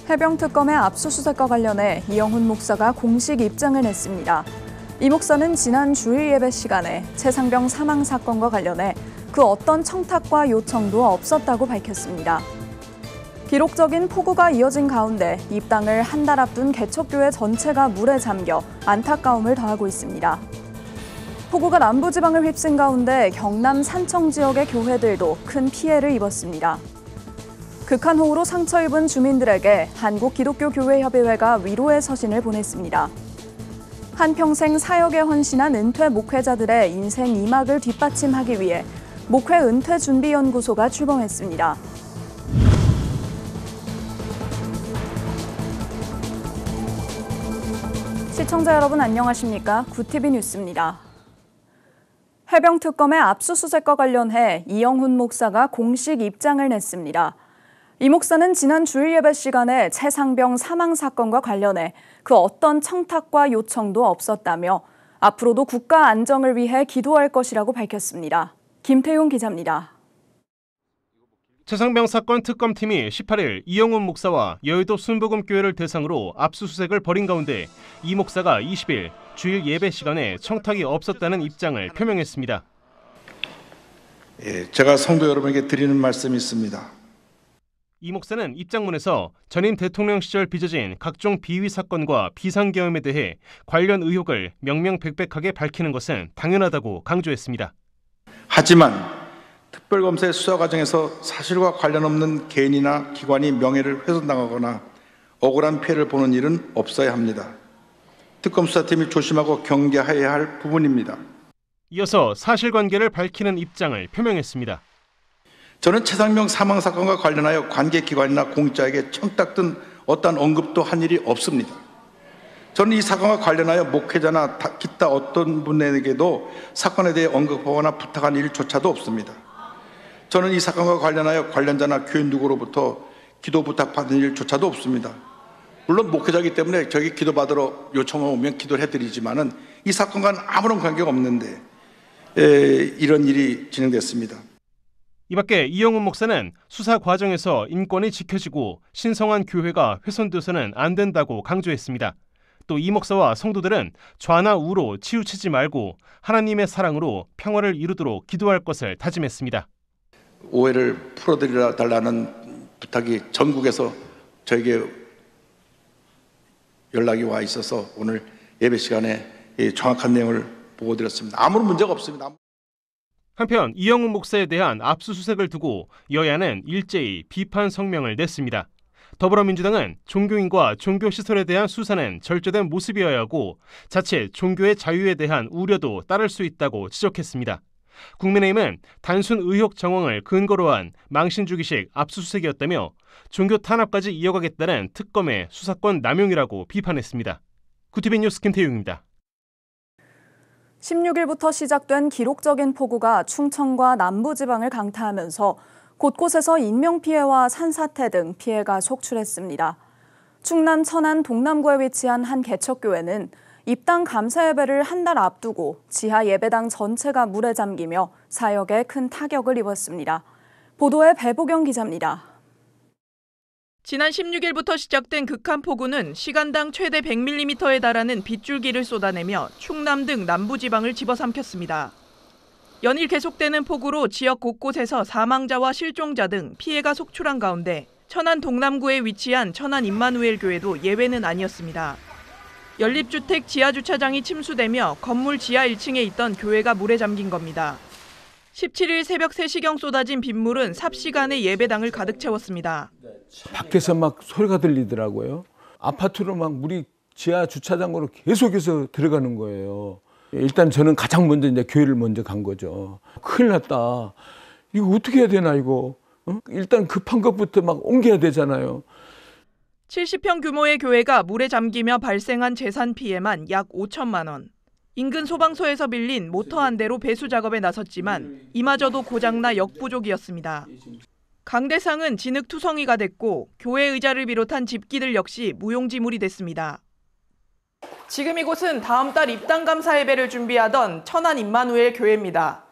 해병특검의 압수수색과 관련해 이영훈 목사가 공식 입장을 냈습니다. 이 목사는 지난 주일 예배 시간에 최상병 사망 사건과 관련해 그 어떤 청탁과 요청도 없었다고 밝혔습니다. 기록적인 폭우가 이어진 가운데 입당을 한 달 앞둔 개척교회 전체가 물에 잠겨 안타까움을 더하고 있습니다. 폭우가 남부지방을 휩쓴 가운데 경남 산청 지역의 교회들도 큰 피해를 입었습니다. 극한호우로 상처 입은 주민들에게 한국기독교교회협의회가 위로의 서신을 보냈습니다. 한평생 사역에 헌신한 은퇴 목회자들의 인생 2막을 뒷받침하기 위해 목회 은퇴 준비연구소가 출범했습니다. 시청자 여러분 안녕하십니까? 구TV 뉴스입니다. 해병특검의 압수수색과 관련해 이영훈 목사가 공식 입장을 냈습니다. 이 목사는 지난 주일 예배 시간에 최상병 사망 사건과 관련해 그 어떤 청탁과 요청도 없었다며 앞으로도 국가 안정을 위해 기도할 것이라고 밝혔습니다. 김태용 기자입니다. 최상병 사건 특검팀이 18일 이영훈 목사와 여의도 순복음교회를 대상으로 압수수색을 벌인 가운데 이 목사가 20일 주일 예배 시간에 청탁이 없었다는 입장을 표명했습니다. 제가 성도 여러분에게 드리는 말씀이 있습니다. 이 목사는 입장문에서 전임 대통령 시절 빚어진 각종 비위 사건과 비상계엄에 대해 관련 의혹을 명명백백하게 밝히는 것은 당연하다고 강조했습니다. 하지만 특별검사의 수사 과정에서 사실과 관련 없는 개인이나 기관이 명예를 훼손당하거나 억울한 피해를 보는 일은 없어야 합니다. 특검 수사팀이 조심하고 경계해야 할 부분입니다. 이어서 사실관계를 밝히는 입장을 표명했습니다. 저는 최상병 사망 사건과 관련하여 관계기관이나 공직자에게 청탁 등 어떠한 언급도 한 일이 없습니다. 저는 이 사건과 관련하여 목회자나 기타 어떤 분에게도 사건에 대해 언급하거나 부탁한 일조차도 없습니다. 저는 이 사건과 관련하여 관련자나 교회 누구로부터 기도 부탁받은 일조차도 없습니다. 물론 목회자이기 때문에 저에게 기도받으러 요청이 오면 기도를 해드리지만은 이 사건과는 아무런 관계가 없는데 이런 일이 진행됐습니다. 이 밖에 이영훈 목사는 수사 과정에서 인권이 지켜지고 신성한 교회가 훼손돼서는 안 된다고 강조했습니다. 또 이 목사와 성도들은 좌나 우로 치우치지 말고 하나님의 사랑으로 평화를 이루도록 기도할 것을 다짐했습니다. 오해를 풀어드려달라는 부탁이 전국에서 저에게 연락이 와 있어서 오늘 예배 시간에 정확한 내용을 보고드렸습니다. 아무런 문제가 없습니다. 한편 이영훈 목사에 대한 압수수색을 두고 여야는 일제히 비판 성명을 냈습니다. 더불어민주당은 종교인과 종교시설에 대한 수사는 절제된 모습이어야 하고 자칫 종교의 자유에 대한 우려도 따를 수 있다고 지적했습니다. 국민의힘은 단순 의혹 정황을 근거로 한 망신주기식 압수수색이었다며 종교 탄압까지 이어가겠다는 특검의 수사권 남용이라고 비판했습니다. 구TV 뉴스 김태용입니다. 16일부터 시작된 기록적인 폭우가 충청과 남부지방을 강타하면서 곳곳에서 인명피해와 산사태 등 피해가 속출했습니다. 충남 천안 동남구에 위치한 한 개척교회는 입당 감사 예배를 한 달 앞두고 지하 예배당 전체가 물에 잠기며 사역에 큰 타격을 입었습니다. 보도에 배보경 기자입니다. 지난 16일부터 시작된 극한 폭우는 시간당 최대 100mm에 달하는 빗줄기를 쏟아내며 충남 등 남부지방을 집어삼켰습니다. 연일 계속되는 폭우로 지역 곳곳에서 사망자와 실종자 등 피해가 속출한 가운데 천안 동남구에 위치한 천안 임마누엘 교회도 예외는 아니었습니다. 연립주택 지하주차장이 침수되며 건물 지하 1층에 있던 교회가 물에 잠긴 겁니다. 17일 새벽 3시경 쏟아진 빗물은 삽시간에 예배당을 가득 채웠습니다. 밖에서 막 소리가 들리더라고요. 아파트로 막 물이 지하 주차장으로 계속해서 들어가는 거예요. 일단 저는 가장 먼저 이제 교회를 먼저 간 거죠. 큰일 났다. 이거 어떻게 해야 되나 이거. 일단 급한 것부터 막 옮겨야 되잖아요. 70평 규모의 교회가 물에 잠기며 발생한 재산 피해만 약 5천만 원. 인근 소방서에서 빌린 모터 한 대로 배수 작업에 나섰지만 이마저도 고장나 역부족이었습니다. 강대상은 진흙투성이가 됐고 교회 의자를 비롯한 집기들 역시 무용지물이 됐습니다. 지금 이곳은 다음 달 입당 감사 예배를 준비하던 천안 임마누엘 교회입니다.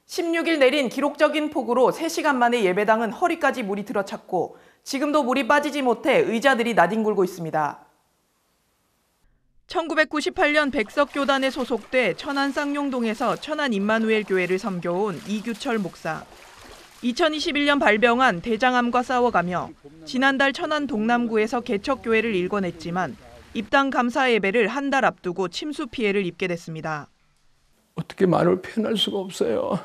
16일 내린 기록적인 폭우로 3시간 만에 예배당은 허리까지 물이 들어찼고 지금도 물이 빠지지 못해 의자들이 나뒹굴고 있습니다. 1998년 백석교단에 소속돼 천안 쌍용동에서 천안 임마누엘 교회를 섬겨온 이규철 목사. 2021년 발병한 대장암과 싸워가며 지난달 천안 동남구에서 개척교회를 일궈냈지만 입당 감사 예배를 한 달 앞두고 침수 피해를 입게 됐습니다. 어떻게 말을 표현할 수가 없어요.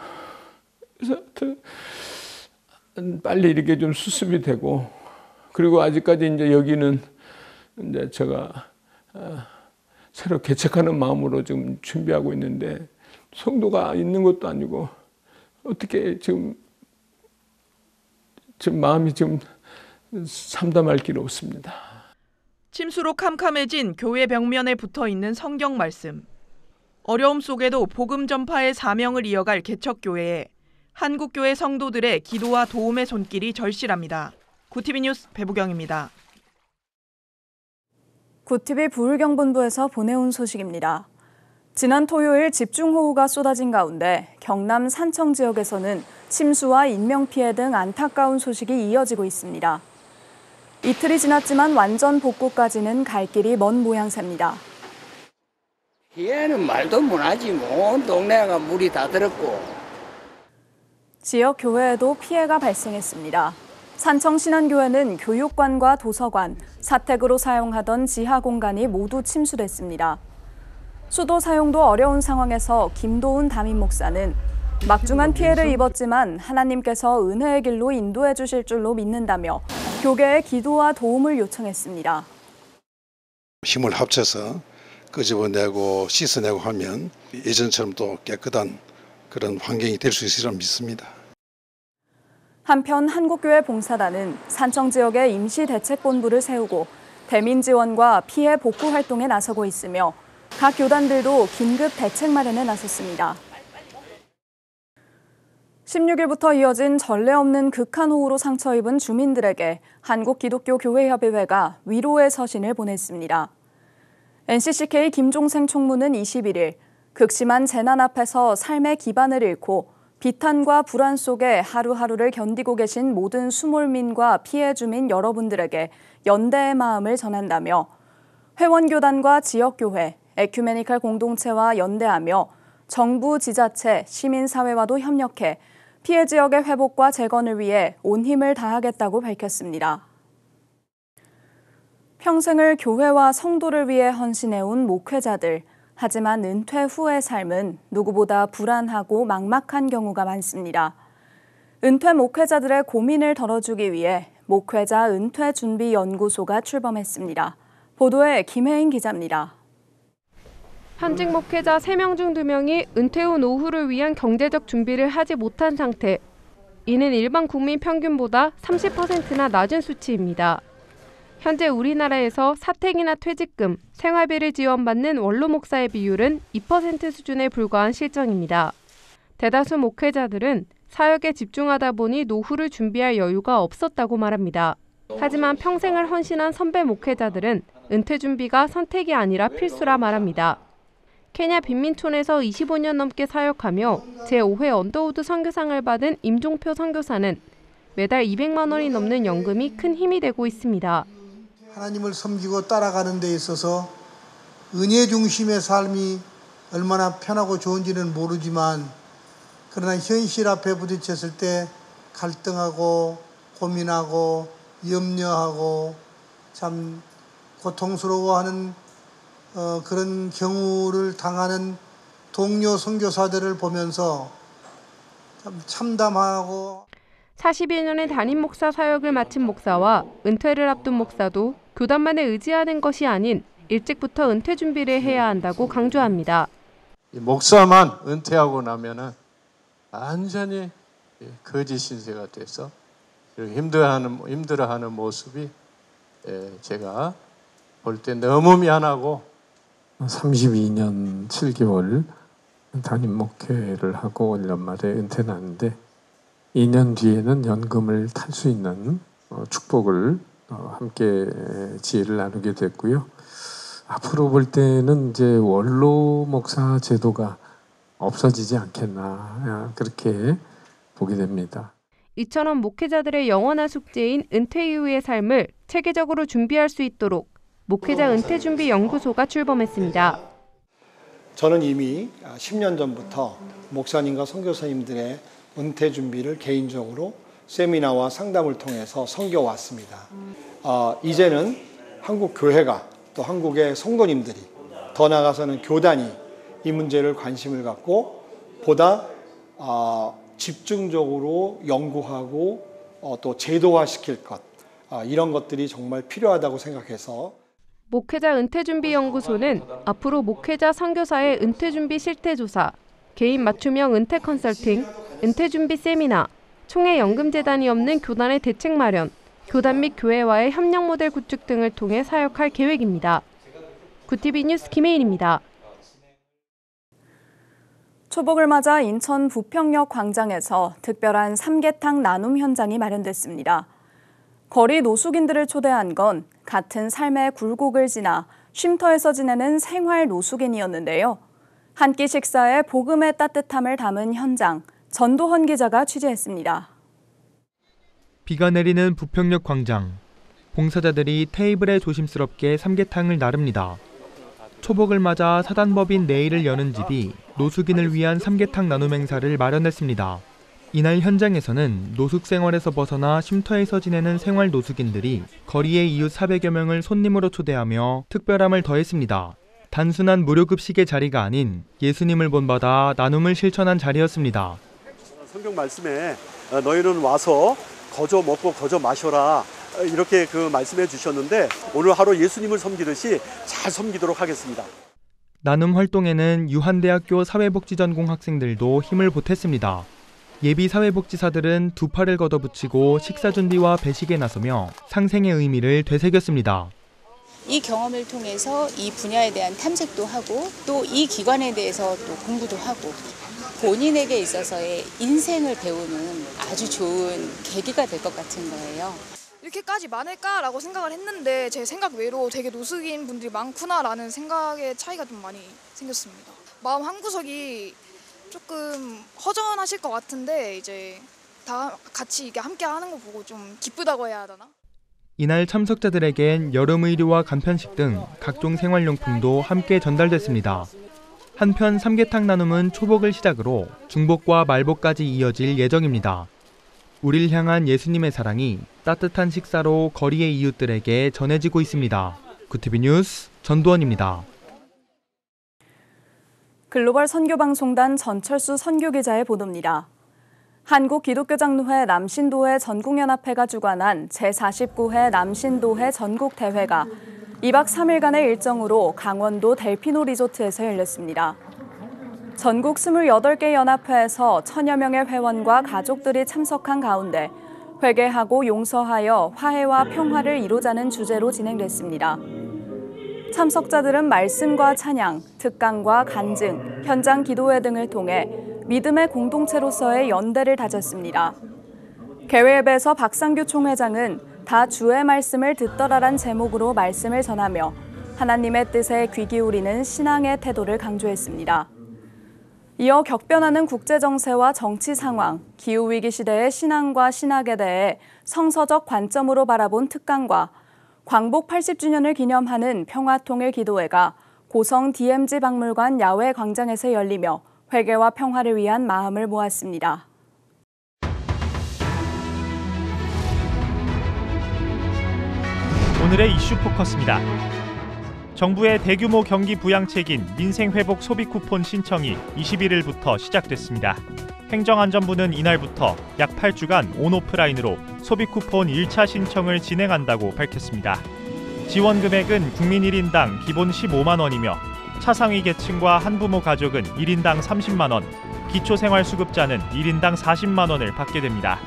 그래서 빨리 이렇게 좀 수습이 되고, 그리고 아직까지 이제 여기는 이제 제가 새로 개척하는 마음으로 지금 준비하고 있는데, 성도가 있는 것도 아니고 어떻게 지금 마음이 좀 참담할 길 없습니다. 침수로 캄캄해진 교회 벽면에 붙어있는 성경 말씀. 어려움 속에도 복음 전파의 사명을 이어갈 개척교회에 한국교회 성도들의 기도와 도움의 손길이 절실합니다. 구티비 뉴스 배부경입니다. 구티비 부울경본부에서 보내온 소식입니다. 지난 토요일 집중호우가 쏟아진 가운데 경남 산청 지역에서는 침수와 인명피해 등 안타까운 소식이 이어지고 있습니다. 이틀이 지났지만 완전 복구까지는 갈 길이 먼 모양새입니다. 얘는 말도 못하지. 온 동네가 물이 다 들었고. 지역 교회에도 피해가 발생했습니다. 산청신안교회는 교육관과 도서관, 사택으로 사용하던 지하 공간이 모두 침수됐습니다. 수도 사용도 어려운 상황에서 김도훈 담임 목사는 막중한 피해를 입었지만 하나님께서 은혜의 길로 인도해 주실 줄로 믿는다며 교계의 기도와 도움을 요청했습니다. 힘을 합쳐서 끄집어내고 씻어내고 하면 예전처럼 또 깨끗한 그런 환경이 될 수 있으리라 믿습니다. 한편 한국교회 봉사단은 산청 지역에 임시대책본부를 세우고 대민 지원과 피해 복구 활동에 나서고 있으며 각 교단들도 긴급 대책 마련에 나섰습니다. 16일부터 이어진 전례 없는 극한호우로 상처 입은 주민들에게 한국기독교교회협의회가 위로의 서신을 보냈습니다. NCCK 김종생 총무는 21일 극심한 재난 앞에서 삶의 기반을 잃고 비탄과 불안 속에 하루하루를 견디고 계신 모든 수몰민과 피해 주민 여러분들에게 연대의 마음을 전한다며 회원교단과 지역교회, 에큐메니컬 공동체와 연대하며 정부, 지자체, 시민사회와도 협력해 피해 지역의 회복과 재건을 위해 온 힘을 다하겠다고 밝혔습니다. 평생을 교회와 성도를 위해 헌신해온 목회자들. 하지만 은퇴 후의 삶은 누구보다 불안하고 막막한 경우가 많습니다. 은퇴 목회자들의 고민을 덜어주기 위해 목회자 은퇴준비연구소가 출범했습니다. 보도에 김혜인 기자입니다. 현직 목회자 3명 중 2명이 은퇴 후 노후를 위한 경제적 준비를 하지 못한 상태. 이는 일반 국민 평균보다 30%나 낮은 수치입니다. 현재 우리나라에서 사택이나 퇴직금, 생활비를 지원받는 원로 목사의 비율은 2% 수준에 불과한 실정입니다. 대다수 목회자들은 사역에 집중하다 보니 노후를 준비할 여유가 없었다고 말합니다. 하지만 평생을 헌신한 선배 목회자들은 은퇴 준비가 선택이 아니라 필수라 말합니다. 케냐 빈민촌에서 25년 넘게 사역하며 제5회 언더우드 선교상을 받은 임종표 선교사는 매달 200만 원이 넘는 연금이 큰 힘이 되고 있습니다. 하나님을 섬기고 따라가는 데 있어서 은혜 중심의 삶이 얼마나 편하고 좋은지는 모르지만 그러나 현실 앞에 부딪혔을 때 갈등하고 고민하고 염려하고 참 고통스러워하는 그런 경우를 당하는 동료 선교사들을 보면서 참 참담하고 41년의 담임 목사 사역을 마친 목사와 은퇴를 앞둔 목사도 교단만에 의지하는 것이 아닌 일찍부터 은퇴 준비를 해야 한다고 강조합니다. 목사만 은퇴하고 나면은 완전히 거지 신세가 돼서 힘들어하는 모습이 제가 볼 때 너무 미안하고 32년 7개월 담임 목회를 하고 1년 만에 은퇴했는데 2년 뒤에는 연금을 탈 수 있는 축복을 함께 지혜를 나누게 됐고요. 앞으로 볼 때는 이제 원로 목사 제도가 없어지지 않겠나 그렇게 보게 됩니다. 이처럼 목회자들의 영원한 숙제인 은퇴 이후의 삶을 체계적으로 준비할 수 있도록 목회자 은퇴준비연구소가 출범했습니다. 저는 이미 10년 전부터 목사님과 선교사님들의 은퇴 준비를 개인적으로 세미나와 상담을 통해서 섬겨왔습니다. 이제는 한국 교회가 또 한국의 성도님들이 더 나아가서는 교단이 이 문제를 관심을 갖고 보다 집중적으로 연구하고 또 제도화시킬 것, 이런 것들이 정말 필요하다고 생각해서 목회자 은퇴준비연구소는 앞으로 목회자 선교사의 은퇴준비 실태조사, 개인 맞춤형 은퇴 컨설팅, 은퇴준비 세미나, 총회 연금재단이 없는 교단의 대책 마련, 교단 및 교회와의 협력 모델 구축 등을 통해 사역할 계획입니다. 구티비 뉴스 김혜인입니다. 초복을 맞아 인천 부평역 광장에서 특별한 삼계탕 나눔 현장이 마련됐습니다. 거리 노숙인들을 초대한 건 같은 삶의 굴곡을 지나 쉼터에서 지내는 생활 노숙인이었는데요. 한 끼 식사에 복음의 따뜻함을 담은 현장, 전도헌 기자가 취재했습니다. 비가 내리는 부평역 광장. 봉사자들이 테이블에 조심스럽게 삼계탕을 나릅니다. 초복을 맞아 사단법인 내일을 여는 집이 노숙인을 위한 삼계탕 나눔 행사를 마련했습니다. 이날 현장에서는 노숙 생활에서 벗어나 쉼터에서 지내는 생활 노숙인들이 거리의 이웃 400여 명을 손님으로 초대하며 특별함을 더했습니다. 단순한 무료급식의 자리가 아닌 예수님을 본받아 나눔을 실천한 자리였습니다. 성경 말씀에 너희는 와서 거저 먹고 거저 마셔라, 이렇게 말씀해 주셨는데 오늘 하루 예수님을 섬기듯이 잘 섬기도록 하겠습니다. 나눔 활동에는 유한대학교 사회복지전공 학생들도 힘을 보탰습니다. 예비 사회복지사들은 두 팔을 걷어붙이고 식사 준비와 배식에 나서며 상생의 의미를 되새겼습니다. 이 경험을 통해서 이 분야에 대한 탐색도 하고 또 이 기관에 대해서 또 공부도 하고 본인에게 있어서의 인생을 배우는 아주 좋은 계기가 될 것 같은 거예요. 이렇게까지 많을까라고 생각을 했는데 제 생각 외로 되게 노숙인 분들이 많구나라는 생각의 차이가 좀 많이 생겼습니다. 마음 한구석이 조금 허전하실 것 같은데 이제 다 같이 이게 함께 하는 거 보고 좀 기쁘다고 해야 하나? 이날 참석자들에겐 여름 의류와 간편식 등 각종 생활용품도 함께 전달됐습니다. 한편 삼계탕 나눔은 초복을 시작으로 중복과 말복까지 이어질 예정입니다. 우리를 향한 예수님의 사랑이 따뜻한 식사로 거리의 이웃들에게 전해지고 있습니다. 구티비 뉴스 전두원입니다. 글로벌 선교방송단 전철수 선교기자의 보도입니다. 한국기독교장로회 남신도회 전국연합회가 주관한 제49회 남신도회 전국대회가 2박 3일간의 일정으로 강원도 델피노 리조트에서 열렸습니다. 전국 28개 연합회에서 1000여 명의 회원과 가족들이 참석한 가운데 회개하고 용서하여 화해와 평화를 이루자는 주제로 진행됐습니다. 참석자들은 말씀과 찬양, 특강과 간증, 현장 기도회 등을 통해 믿음의 공동체로서의 연대를 다졌습니다. 개회예배에서 박상규 총회장은 다 주의 말씀을 듣더라란 제목으로 말씀을 전하며 하나님의 뜻에 귀 기울이는 신앙의 태도를 강조했습니다. 이어 격변하는 국제정세와 정치 상황, 기후위기 시대의 신앙과 신학에 대해 성서적 관점으로 바라본 특강과 광복 80주년을 기념하는 평화통일 기도회가 고성 DMZ 박물관 야외 광장에서 열리며 회개와 평화를 위한 마음을 모았습니다. 오늘의 이슈 포커스입니다. 정부의 대규모 경기 부양책인 민생회복 소비 쿠폰 신청이 21일부터 시작됐습니다. 행정안전부는 이날부터 약 8주간 온오프라인으로 소비 쿠폰 1차 신청을 진행한다고 밝혔습니다. 지원 금액은 국민 1인당 기본 15만 원이며 차상위 계층과 한부모 가족은 1인당 30만 원, 기초생활수급자는 1인당 40만 원을 받게 됩니다.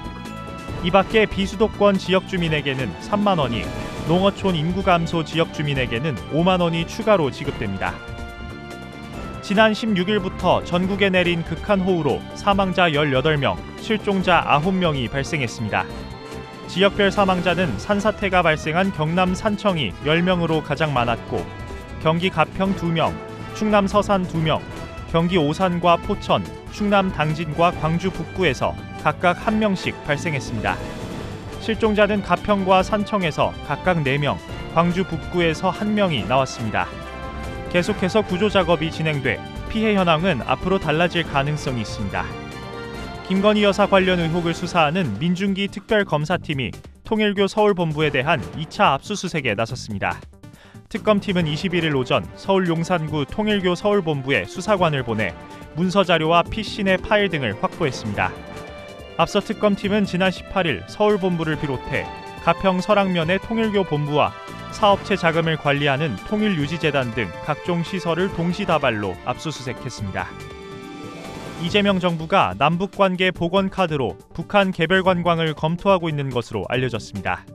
이 밖에 비수도권 지역 주민에게는 3만 원이, 농어촌 인구 감소 지역 주민에게는 5만 원이 추가로 지급됩니다. 지난 16일부터 전국에 내린 극한호우로 사망자 18명, 실종자 9명이 발생했습니다. 지역별 사망자는 산사태가 발생한 경남 산청이 10명으로 가장 많았고 경기 가평 2명, 충남 서산 2명, 경기 오산과 포천, 충남 당진과 광주 북부에서 각각 1명씩 발생했습니다. 실종자는 가평과 산청에서 각각 4명, 광주 북구에서 1명이 나왔습니다. 계속해서 구조 작업이 진행돼 피해 현황은 앞으로 달라질 가능성이 있습니다. 김건희 여사 관련 의혹을 수사하는 민중기 특별검사팀이 통일교 서울본부에 대한 2차 압수수색에 나섰습니다. 특검팀은 21일 오전 서울 용산구 통일교 서울본부에 수사관을 보내 문서 자료와 PC 내 파일 등을 확보했습니다. 앞서 특검팀은 지난 18일 서울본부를 비롯해 가평 설악면의 통일교 본부와 사업체 자금을 관리하는 통일유지재단 등 각종 시설을 동시다발로 압수수색했습니다. 이재명 정부가 남북관계 복원카드로 북한 개별 관광을 검토하고 있는 것으로 알려졌습니다.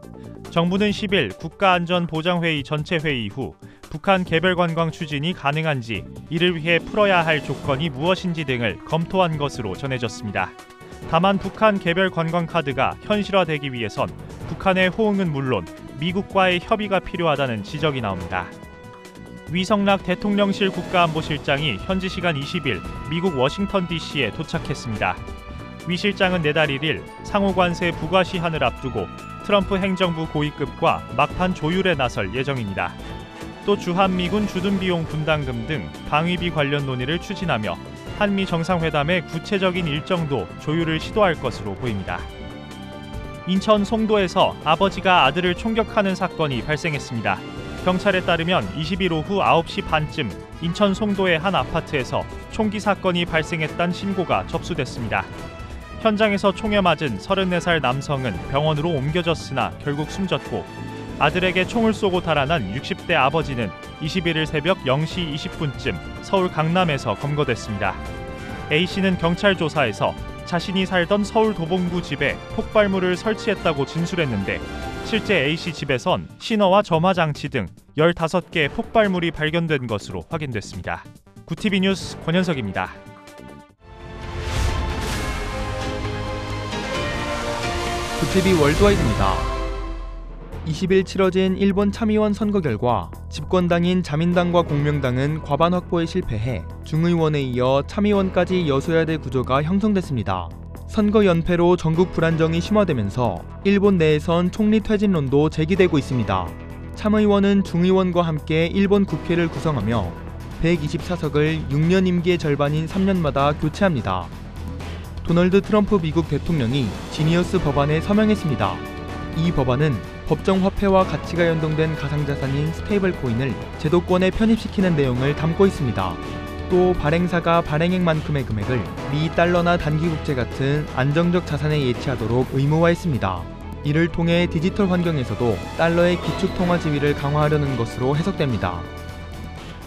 정부는 10일 국가안전보장회의 전체 회의 후 북한 개별 관광 추진이 가능한지, 이를 위해 풀어야 할 조건이 무엇인지 등을 검토한 것으로 전해졌습니다. 다만 북한 개별 관광 카드가 현실화되기 위해선 북한의 호응은 물론 미국과의 협의가 필요하다는 지적이 나옵니다. 위성락 대통령실 국가안보실장이 현지 시간 20일 미국 워싱턴 DC에 도착했습니다. 위 실장은 내달 1일 상호관세 부과 시한을 앞두고 트럼프 행정부 고위급과 막판 조율에 나설 예정입니다. 또 주한미군 주둔비용 분담금 등 방위비 관련 논의를 추진하며 한미 정상회담의 구체적인 일정도 조율을 시도할 것으로 보입니다. 인천 송도에서 아버지가 아들을 총격하는 사건이 발생했습니다. 경찰에 따르면 20일 오후 9시 반쯤 인천 송도의 한 아파트에서 총기 사건이 발생했다는 신고가 접수됐습니다. 현장에서 총에 맞은 34살 남성은 병원으로 옮겨졌으나 결국 숨졌고, 아들에게 총을 쏘고 달아난 60대 아버지는 21일 새벽 0시 20분쯤 서울 강남에서 검거됐습니다. A씨는 경찰 조사에서 자신이 살던 서울 도봉구 집에 폭발물을 설치했다고 진술했는데, 실제 A씨 집에선 신어와 점화장치 등 15개의 폭발물이 발견된 것으로 확인됐습니다. 구TV 뉴스 권현석입니다. 구TV 월드와이드입니다. 20일 치러진 일본 참의원 선거 결과 집권당인 자민당과 공명당은 과반 확보에 실패해 중의원에 이어 참의원까지 여소야대 구조가 형성됐습니다. 선거 연패로 전국 불안정이 심화되면서 일본 내에선 총리 퇴진론도 제기되고 있습니다. 참의원은 중의원과 함께 일본 국회를 구성하며 124석을 6년 임기의 절반인 3년마다 교체합니다. 도널드 트럼프 미국 대통령이 지니어스 법안에 서명했습니다. 이 법안은 법정 화폐와 가치가 연동된 가상자산인 스테이블 코인을 제도권에 편입시키는 내용을 담고 있습니다. 또 발행사가 발행액만큼의 금액을 미 달러나 단기국채 같은 안정적 자산에 예치하도록 의무화했습니다. 이를 통해 디지털 환경에서도 달러의 기축통화 지위를 강화하려는 것으로 해석됩니다.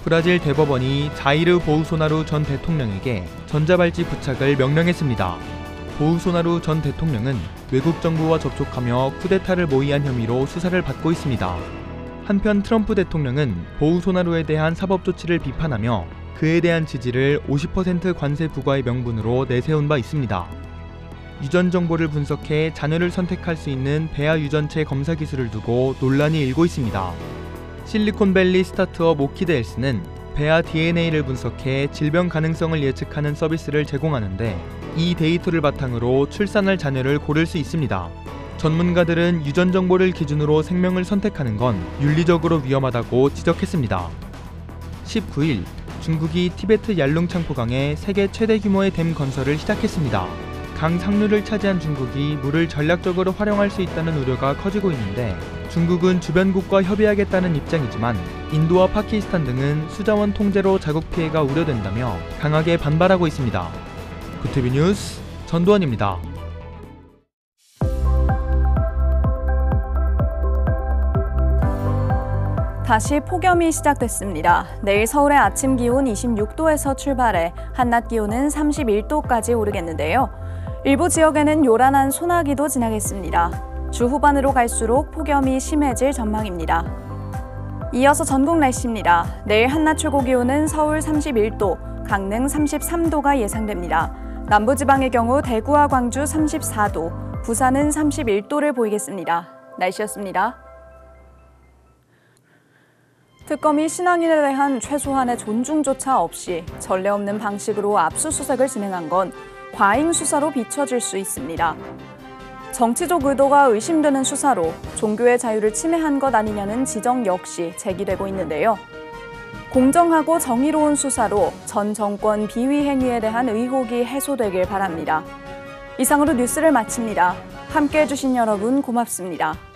브라질 대법원이 자이르 보우소나루 전 대통령에게 전자발찌 부착을 명령했습니다. 보우소나루 전 대통령은 외국 정부와 접촉하며 쿠데타를 모의한 혐의로 수사를 받고 있습니다. 한편 트럼프 대통령은 보우소나루에 대한 사법 조치를 비판하며 그에 대한 지지를 50% 관세 부과의 명분으로 내세운 바 있습니다. 유전 정보를 분석해 자녀를 선택할 수 있는 배아 유전체 검사 기술을 두고 논란이 일고 있습니다. 실리콘밸리 스타트업 오키드 헬스는 배아 DNA를 분석해 질병 가능성을 예측하는 서비스를 제공하는데, 이 데이터를 바탕으로 출산할 자녀를 고를 수 있습니다. 전문가들은 유전 정보를 기준으로 생명을 선택하는 건 윤리적으로 위험하다고 지적했습니다. 19일 중국이 티베트 얄룽창포강에 세계 최대 규모의 댐 건설을 시작했습니다. 강 상류를 차지한 중국이 물을 전략적으로 활용할 수 있다는 우려가 커지고 있는데, 중국은 주변국과 협의하겠다는 입장이지만 인도와 파키스탄 등은 수자원 통제로 자국 피해가 우려된다며 강하게 반발하고 있습니다. 구TV 뉴스 전두환입니다. 다시 폭염이 시작됐습니다. 내일 서울의 아침 기온 26도에서 출발해 한낮 기온은 31도까지 오르겠는데요. 일부 지역에는 요란한 소나기도 지나겠습니다. 주 후반으로 갈수록 폭염이 심해질 전망입니다. 이어서 전국 날씨입니다. 내일 한낮 최고 기온은 서울 31도, 강릉 33도가 예상됩니다. 남부지방의 경우 대구와 광주 34도, 부산은 31도를 보이겠습니다. 날씨였습니다. 특검이 신앙인에 대한 최소한의 존중조차 없이 전례 없는 방식으로 압수수색을 진행한 건 과잉 수사로 비춰질 수 있습니다. 정치적 의도가 의심되는 수사로 종교의 자유를 침해한 것 아니냐는 지적 역시 제기되고 있는데요. 공정하고 정의로운 수사로 전 정권 비위 행위에 대한 의혹이 해소되길 바랍니다. 이상으로 뉴스를 마칩니다. 함께해 주신 여러분 고맙습니다.